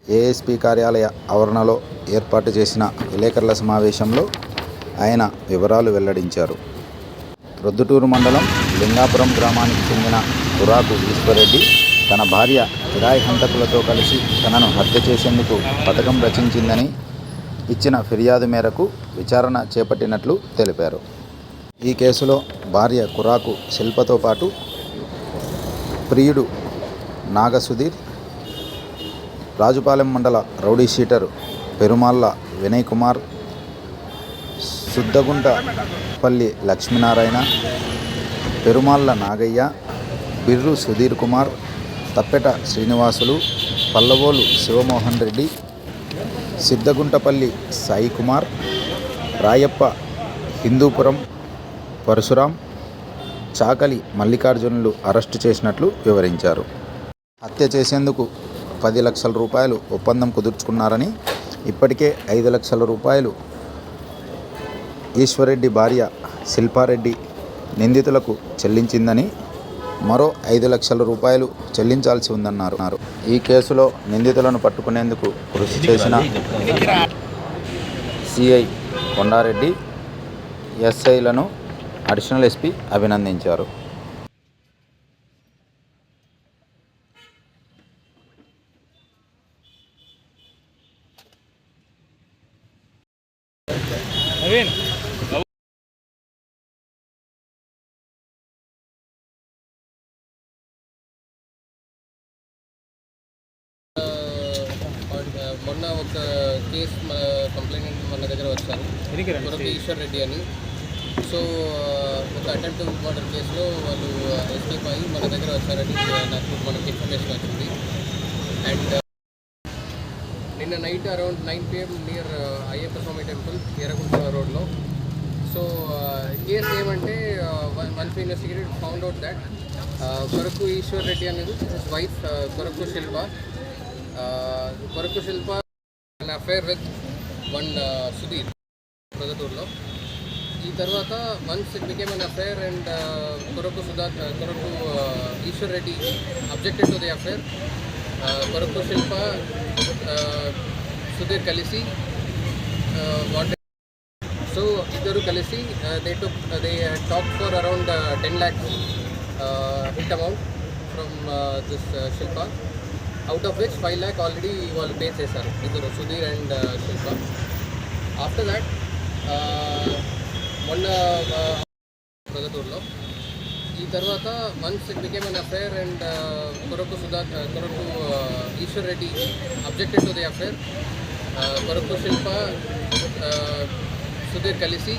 ASP కార్యాలయ ఆవరణలో ఏర్పాటు చేసిన విలేకరుల సమావేశంలో ఆయన వివరాలు వెల్లడించారు. ప్రొద్దుటూరు మండలం లింగాపురం గ్రామానికి చెందిన కురాకు ఈశ్వర్రెడ్డి తన భార్య కిరాయి హంతకులతో కలిసి తనను హత్య చేసేందుకు పథకం రచించిందని ఇచ్చిన ఫిర్యాదు మేరకు విచారణ చేపట్టినట్లు తెలిపారు. ఈ కేసులో భార్య కురాకు శిల్పతో పాటు ప్రియుడు నాగ సుధీర్, రాజుపాలెం మండల రౌడీ షీటర్ పెరుమాళ్ల వినయ్ కుమార్, సుద్దగుంటపల్లి లక్ష్మీనారాయణ, పెరుమాళ్ల నాగయ్య, బిర్రు సుధీర్ కుమార్, తప్పెట శ్రీనివాసులు, పల్లవోలు శివమోహన్ రెడ్డి, సిద్ధగుంటపల్లి సాయి కుమార్, రాయప్ప, హిందూపురం పరశురాం, చాకలి మల్లికార్జునులు అరెస్టు చేసినట్లు వివరించారు. హత్య చేసేందుకు 10 లక్షల రూపాయలు ఒప్పందం కుదుర్చుకున్నారని, ఇప్పటికే 5 లక్షల రూపాయలు ఈశ్వర్రెడ్డి భార్య శిల్పారెడ్డి నిందితులకు చెల్లించిందని, మరో 5 లక్షల రూపాయలు చెల్లించాల్సి ఉందన్నారు. ఈ కేసులో నిందితులను పట్టుకునేందుకు కృషి చేసిన సిఐ కొండారెడ్డి, ఎస్ఐలను అడిషనల్ ఎస్పీ అభినందించారు. మొన్న ఒక కేసు కంప్లైంట్ మన దగ్గర వచ్చారు, కొరకు ఈశ్వర్రెడ్డి అని. సో ఒక అటెంప్ట్ మర్డర్ కేసులో వాళ్ళు ఎస్కేప్ అయ్యి మన దగ్గర వచ్చారని నాకు మనకి ఇన్ఫర్మేషన్ వచ్చింది. అండ్ నిన్న night around 9 PM near Ayyappa Swamy temple Erragunta రోడ్లో. సో కేసు ఏమంటే once investigated found out that Koraku Eshwar Reddy అనేది హిస్ వైఫ్ కొరకు శిల్ప an affair with one Sudhir ప్రొద్దుటూరులో. ఈ తర్వాత once it became an affair and Koraku Eshwar Reddy objected to the affair. Koraku Shilpa Sudhir కలిసి సో ఇద్దరు కలిసి they talk for around 10 lakhs hit amount from this Shilpa, out of which 5 lakh already వాళ్ళు pay చేశారు ఇద్దరు, Sudhir and Shilpa. After that మొన్న ప్రొద్దుటూరులో. ఈ తర్వాత once it became an affair and Koraku Eshwar Reddy objected to the affair. Koraku Shilpa Sudhir కలిసి